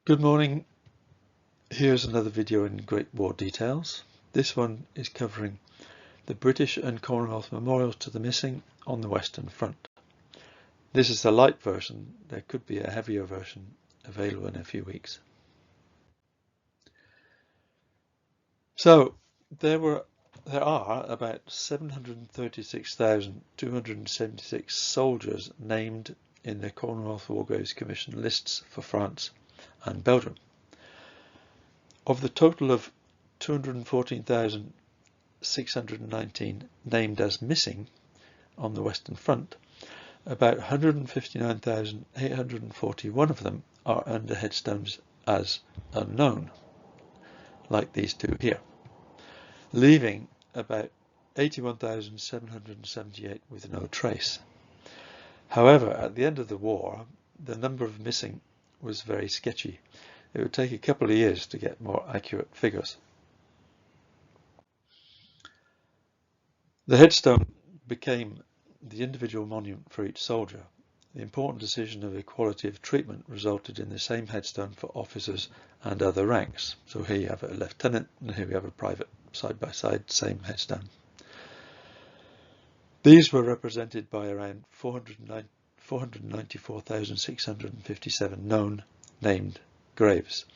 Good morning. Here's another video in Great War details. This one is covering the British and Commonwealth memorials to the missing on the Western Front. This is the light version. There could be a heavier version available in a few weeks. So there are about 736,276 soldiers named in the Commonwealth War Graves Commission lists for France and Belgium. Of the total of 214,619 named as missing on the Western Front, about 159,841 of them are under headstones as unknown, like these two here, leaving about 81,778 with no trace. However, at the end of the war, the number of missing was very sketchy. It would take a couple of years to get more accurate figures. The headstone became the individual monument for each soldier. The important decision of equality of treatment resulted in the same headstone for officers and other ranks. So here you have a lieutenant and here we have a private, side by side, same headstone. These were represented by around 494,657 known named graves.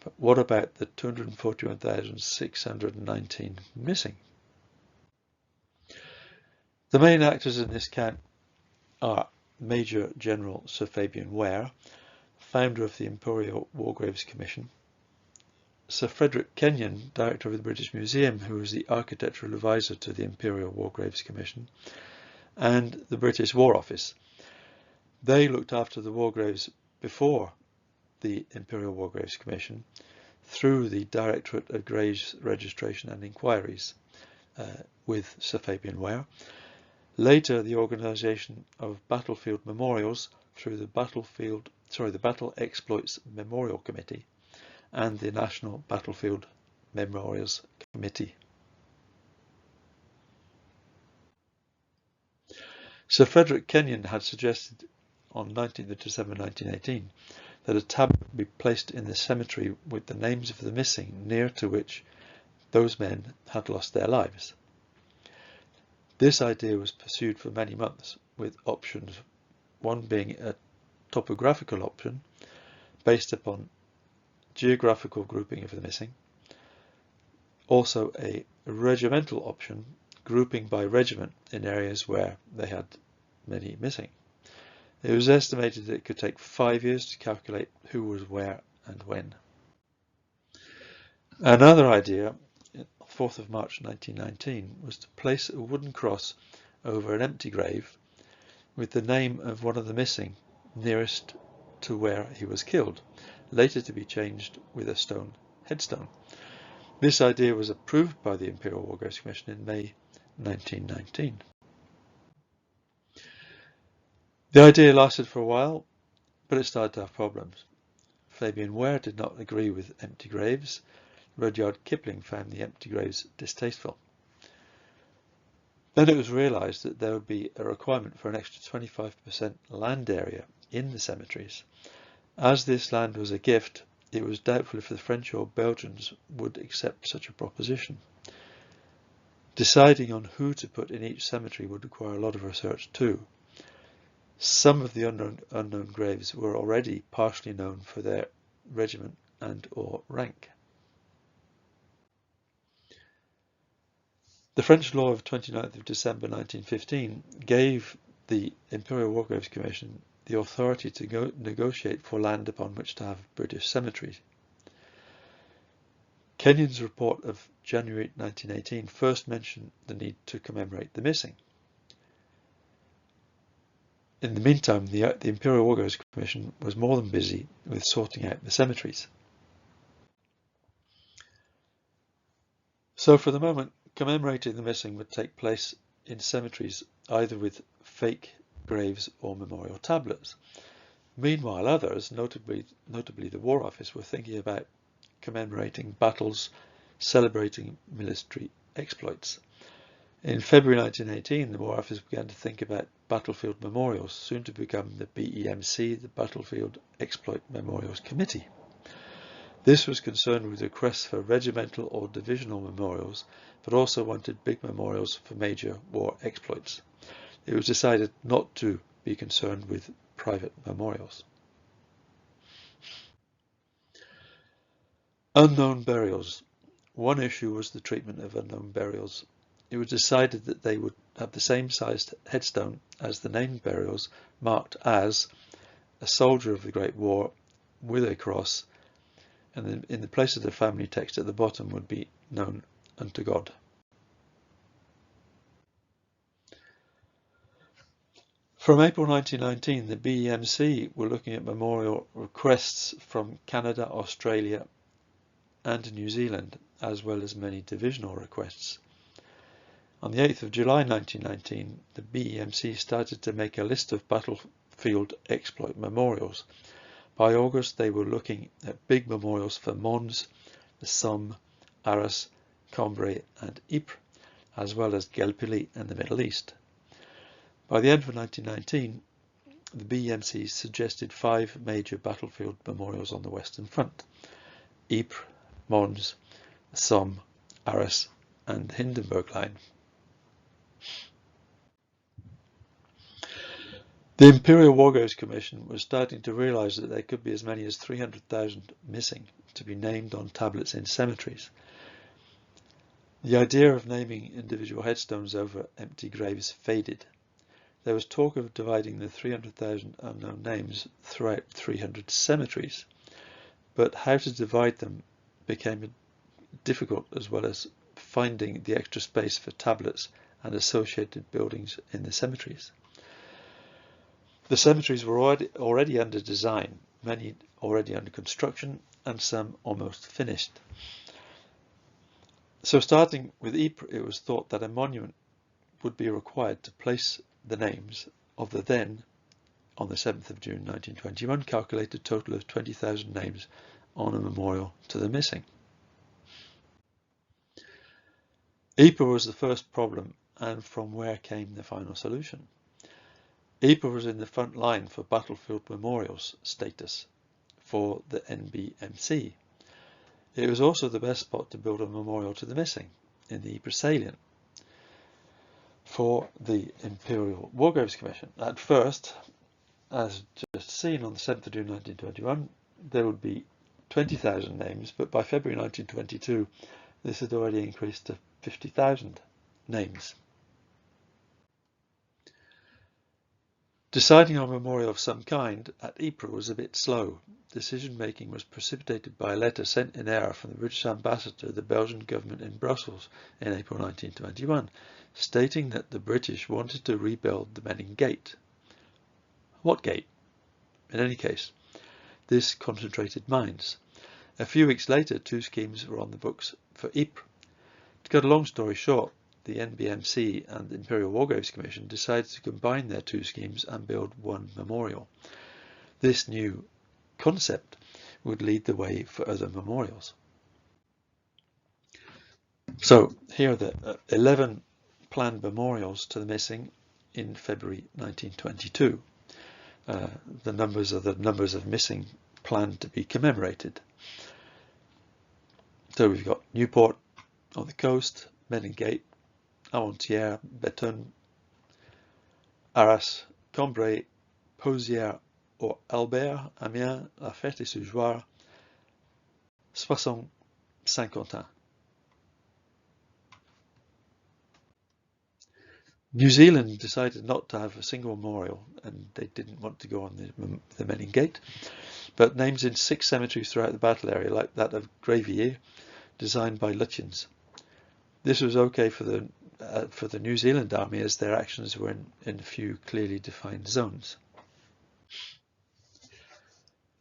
But what about the 241,619 missing? The main actors in this count are Major General Sir Fabian Ware, founder of the Imperial War Graves Commission, Sir Frederick Kenyon, director of the British Museum, who was the architectural advisor to the Imperial War Graves Commission, and the British War Office. They looked after the war graves before the Imperial War Graves Commission through the Directorate of Graves Registration and Inquiries with Sir Fabian Ware. Later, the organisation of battlefield memorials through the Battle Exploits Memorial Committee and the National Battlefield Memorials Committee. Sir Frederick Kenyon had suggested on 19th of December 1918 that a tablet be placed in the cemetery with the names of the missing near to which those men had lost their lives. This idea was pursued for many months, with options, one being a topographical option based upon geographical grouping of the missing, also a regimental option, grouping by regiment in areas where they had many missing. It was estimated that it could take 5 years to calculate who was where and when. Another idea, 4th of March 1919, was to place a wooden cross over an empty grave with the name of one of the missing nearest to where he was killed, later to be changed with a stone headstone. This idea was approved by the Imperial War Graves Commission in May 1919. The idea lasted for a while, but it started to have problems. Fabian Ware did not agree with empty graves. Rudyard Kipling found the empty graves distasteful. Then it was realised that there would be a requirement for an extra 25% land area in the cemeteries. As this land was a gift, it was doubtful if the French or Belgians would accept such a proposition. Deciding on who to put in each cemetery would require a lot of research too. Some of the unknown graves were already partially known for their regiment and or rank. The French law of 29th of December 1915 gave the Imperial War Graves Commission the authority to negotiate for land upon which to have British cemeteries. Kenyon's report of January 1918 first mentioned the need to commemorate the missing. In the meantime, the Imperial War Graves Commission was more than busy with sorting out the cemeteries. So for the moment, commemorating the missing would take place in cemeteries either with fake graves or memorial tablets. Meanwhile, others, notably the War Office, were thinking about commemorating battles, celebrating military exploits. In February 1918, the War Office began to think about battlefield memorials, soon to become the BEMC, the Battlefield Exploit Memorials Committee. This was concerned with requests for regimental or divisional memorials, but also wanted big memorials for major war exploits. It was decided not to be concerned with private memorials. Unknown burials. One issue was the treatment of unknown burials. It was decided that they would have the same sized headstone as the named burials, marked as a soldier of the Great War with a cross, and then in the place of the family text at the bottom would be known unto God. From April 1919, the BEMC were looking at memorial requests from Canada, Australia and New Zealand, as well as many divisional requests. On the 8th of July 1919, the BEMC started to make a list of battlefield exploit memorials. By August, they were looking at big memorials for Mons, the Somme, Arras, Cambrai and Ypres, as well as Gallipoli and the Middle East. By the end of 1919, the BEMC suggested 5 major battlefield memorials on the Western Front: Ypres, Mons, the Somme, Arras and the Hindenburg Line. The Imperial War Graves Commission was starting to realise that there could be as many as 300,000 missing to be named on tablets in cemeteries. The idea of naming individual headstones over empty graves faded. There was talk of dividing the 300,000 unknown names throughout 300 cemeteries, but how to divide them became difficult, as well as finding the extra space for tablets and associated buildings in the cemeteries. The cemeteries were already under design, many already under construction and some almost finished. So starting with Ypres, it was thought that a monument would be required to place the names of the then, on the 7th of June 1921, calculated total of 20,000 names on a memorial to the missing. Ypres was the first problem, and from where came the final solution? Ypres was in the front line for battlefield memorials status for the NBMC. It was also the best spot to build a memorial to the missing in the Ypres salient for the Imperial War Graves Commission. At first, as just seen on the 7th of June 1921, there would be 20,000 names, but by February 1922 this had already increased to 50,000 names. Deciding on a memorial of some kind at Ypres was a bit slow. Decision making was precipitated by a letter sent in error from the British ambassador to the Belgian government in Brussels in April 1921, stating that the British wanted to rebuild the Menin Gate. What gate? In any case, this concentrated mines. A few weeks later, 2 schemes were on the books for Ypres. To cut a long story short, the NBMC and the Imperial War Graves Commission decided to combine their 2 schemes and build one memorial. This new concept would lead the way for other memorials. So here are the 11 planned memorials to the missing in February 1922. The numbers are the numbers of missing planned to be commemorated. So we've got Newport on the coast, Menin Gate, Armentières, Béthune, Arras, Cambrai, Pozières or Albert, Amiens, La Ferté-sur-Joire, Soissons, Saint-Quentin. New Zealand decided not to have a single memorial, and they didn't want to go on the Menin Gate, but names in 6 cemeteries throughout the battle area, like that of Gravier, designed by Lutyens. This was okay for the New Zealand army, as their actions were in a few clearly defined zones.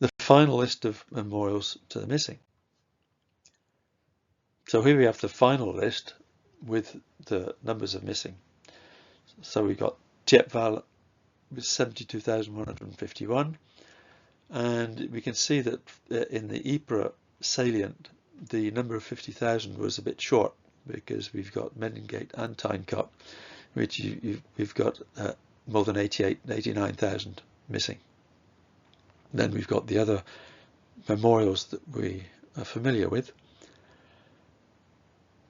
The final list of memorials to the missing. So here we have the final list with the numbers of missing. So we've got Thiepval with 72,151, and we can see that in the Ypres salient the number of 50,000 was a bit short, because we've got Menin Gate and Tyne-Cot, which we've got more than 89,000 missing. Then we've got the other memorials that we are familiar with.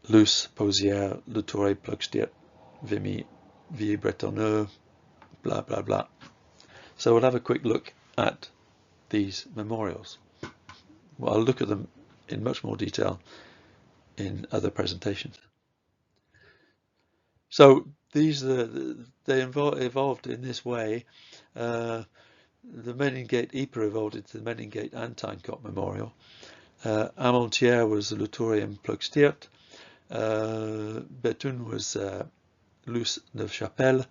Luce, Posière, Le Touré, Ploegsteert, Vimy, Villiers-Bretonneux, blah, blah, blah. So we'll have a quick look at these memorials. Well, I'll look at them in much more detail in other presentations. So these they evolved in this way. The Meningate Ypres evolved into the Meningate and Tyncott Memorial. Armentières was Le Touré and Ploegsteert. Bethune was Luce Neufchâtel.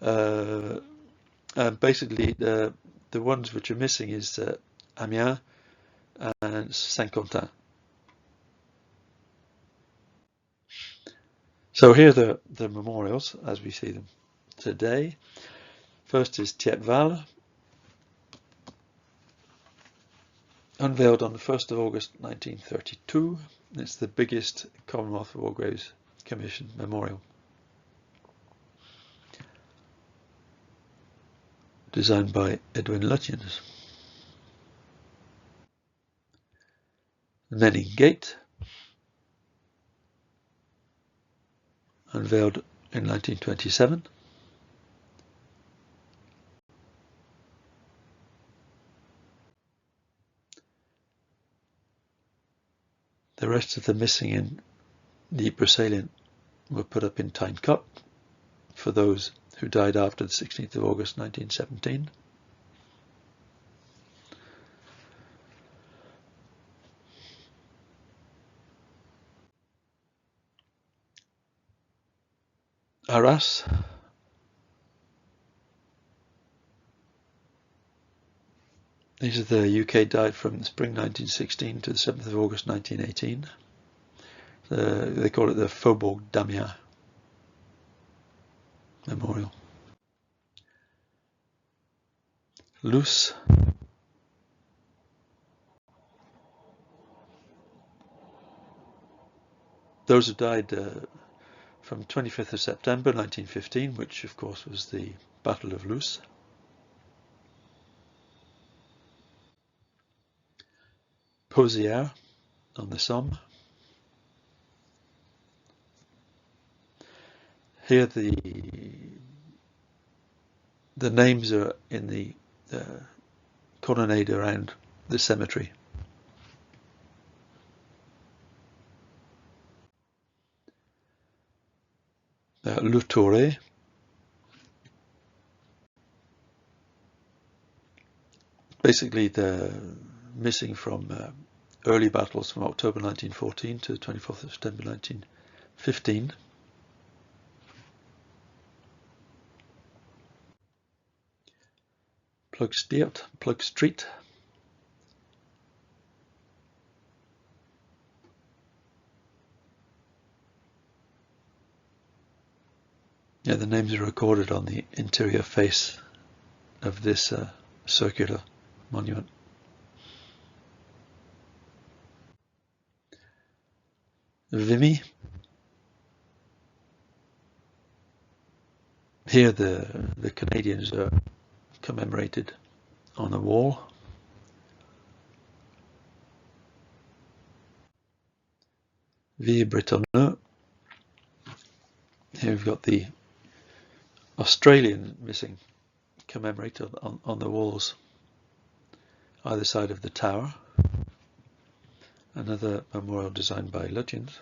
And basically the ones which are missing is Amiens and Saint-Quentin. So here are the memorials as we see them today. First is Thiepval, unveiled on the 1st of August 1932. It's the biggest Commonwealth War Graves Commission memorial. Designed by Edwin Lutyens. Meningate, unveiled in 1927. The rest of the missing in the Ypres salient were put up in Tyncott for those who died after the 16th of August 1917. Arras, these are the UK died from spring 1916 to the 7th of August 1918. They call it the Faubourg d'Amiens Memorial. Luce, those who died from 25th of September 1915, which of course was the Battle of Luce. Posière on the Somme. Here the names are in the colonnade around the cemetery. Le Touré, basically the missing from early battles from October 1914 to 24th of September 1915. Ploegsteert, yeah, the names are recorded on the interior face of this circular monument. Vimy, here the Canadians are commemorated on a wall. Villiers-Bretonneux, here we've got the Australian missing commemorated on the walls either side of the tower. Another memorial designed by Lutyens.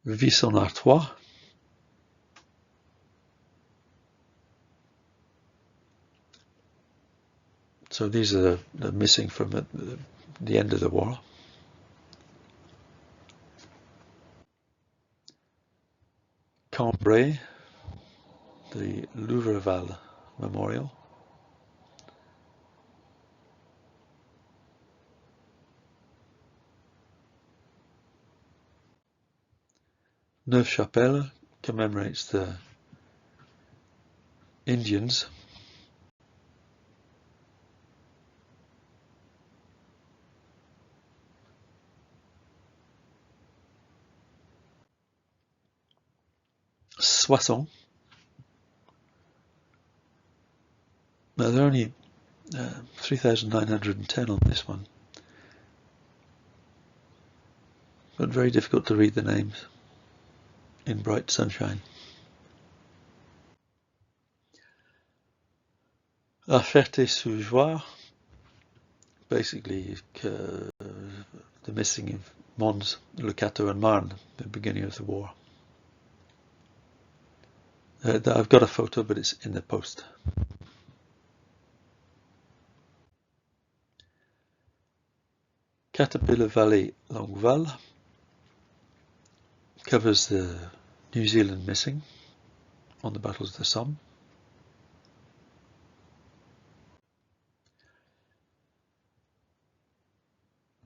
Visson-Artois, so these are the missing from the end of the war. Cambrai, the Louveval Memorial. Neufchâtel commemorates the Indians. Soissons, There are only 3,910 on this one, but very difficult to read the names in bright sunshine. La Ferté-sous-Joire, basically the missing of Mons, Le Cateau and Marne, the beginning of the war. I've got a photo, but it's in the post. Caterpillar Valley Longueval covers the New Zealand missing on the battles of the Somme.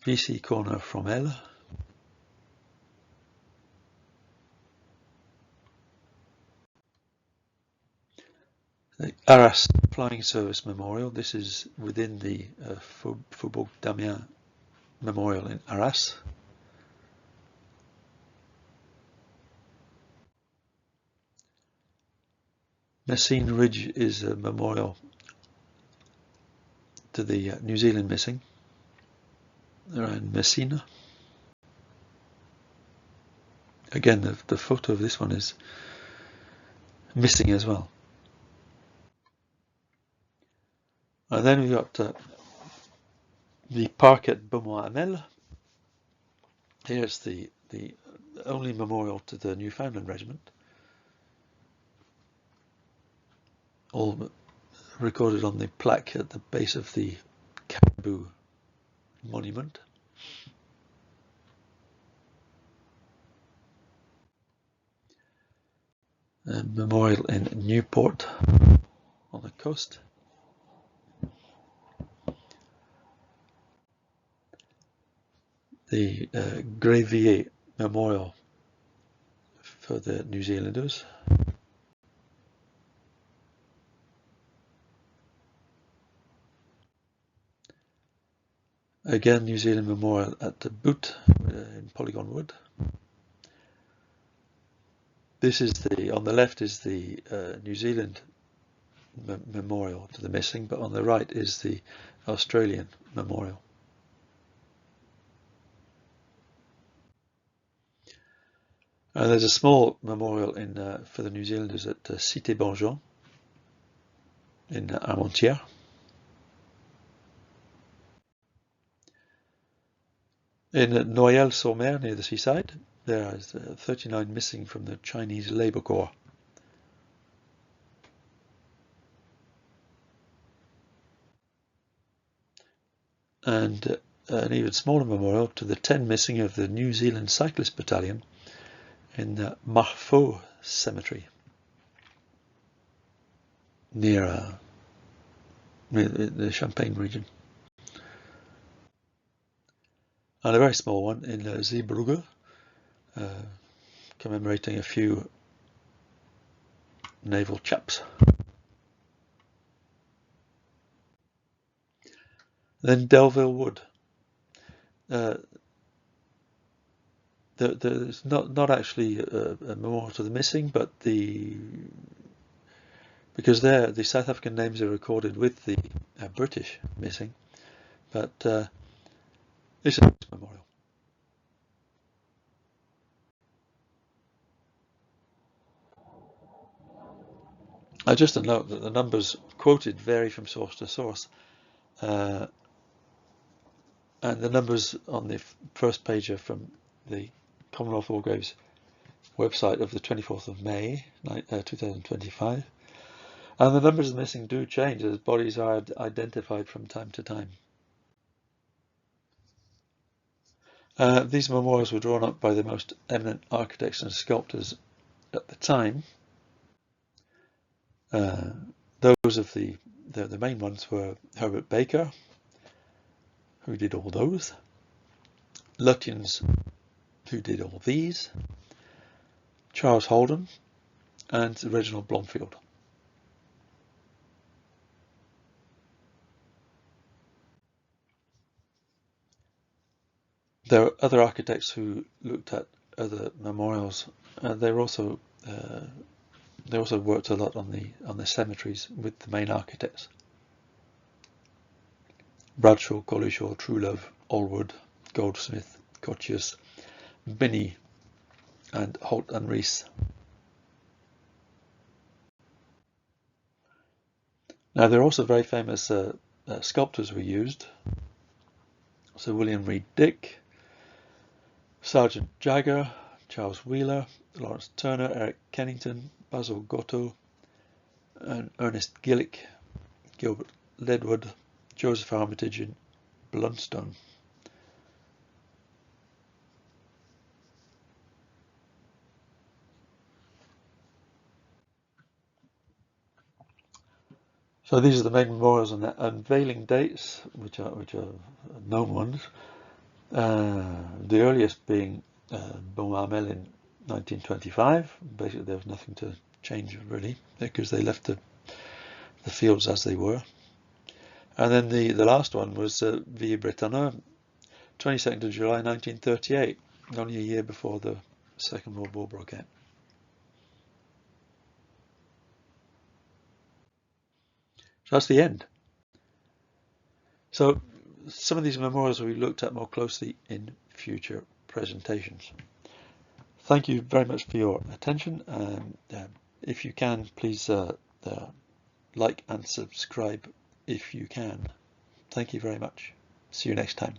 VC Corner Fromelles. The Arras Flying Service Memorial. This is within the Faubourg Damien Memorial in Arras. Messines Ridge is a memorial to the New Zealand missing around Messina. Again, the photo of this one is missing as well. And then we've got the park at Beaumont-Hamel. Here's the only memorial to the Newfoundland Regiment, all recorded on the plaque at the base of the Caribou Monument. A memorial in Newport on the coast. The Gravier Memorial for the New Zealanders. Again, New Zealand Memorial at the Boot in Polygon Wood. This is on the left is the New Zealand memorial to the missing, but on the right is the Australian memorial. There's a small memorial for the New Zealanders at Cité Bonjon in Armentières. In Noyelles-sur-Mer, near the seaside, there is 39 missing from the Chinese Labour Corps. And an even smaller memorial to the 10 missing of the New Zealand Cyclist Battalion in the Marfaux Cemetery near the Champagne region. And a very small one in Zeebrugge, commemorating a few naval chaps. Then Delville Wood. There's not actually a memorial to the missing, but because the South African names are recorded with the British missing, but it's a memorial. Just a note that the numbers quoted vary from source to source, and the numbers on the first page are from the Commonwealth War Graves website of the 24th of May 2025, and the numbers of the missing do change as bodies are identified from time to time. These memorials were drawn up by the most eminent architects and sculptors at the time. Those of the main ones were Herbert Baker, who did all those, Lutyens, who did all these, Charles Holden, and Reginald Blomfield. There are other architects who looked at other memorials. They also worked a lot on the cemeteries with the main architects. Bradshaw, Collishaw, Truelove, Allwood, Goldsmith, Cottius, Binney, and Holt and Rees. Now there are also very famous sculptors were used. So William Reed Dick, Sergeant Jagger, Charles Wheeler, Lawrence Turner, Eric Kennington, Basil Gotto, and Ernest Gillick, Gilbert Ledward, Joseph Armitage, and Blunstone. So these are the main memorials and unveiling dates, which are known ones. The earliest being Beaumarmel in 1925. Basically, there was nothing to change really because they left the fields as they were. And then the last one was Villers-Bretonneux, 22nd of July 1938, only a year before the Second World War broke out. So that's the end. So some of these memorials will be looked at more closely in future presentations. Thank you very much for your attention. If you can, please like and subscribe if you can. Thank you very much. See you next time.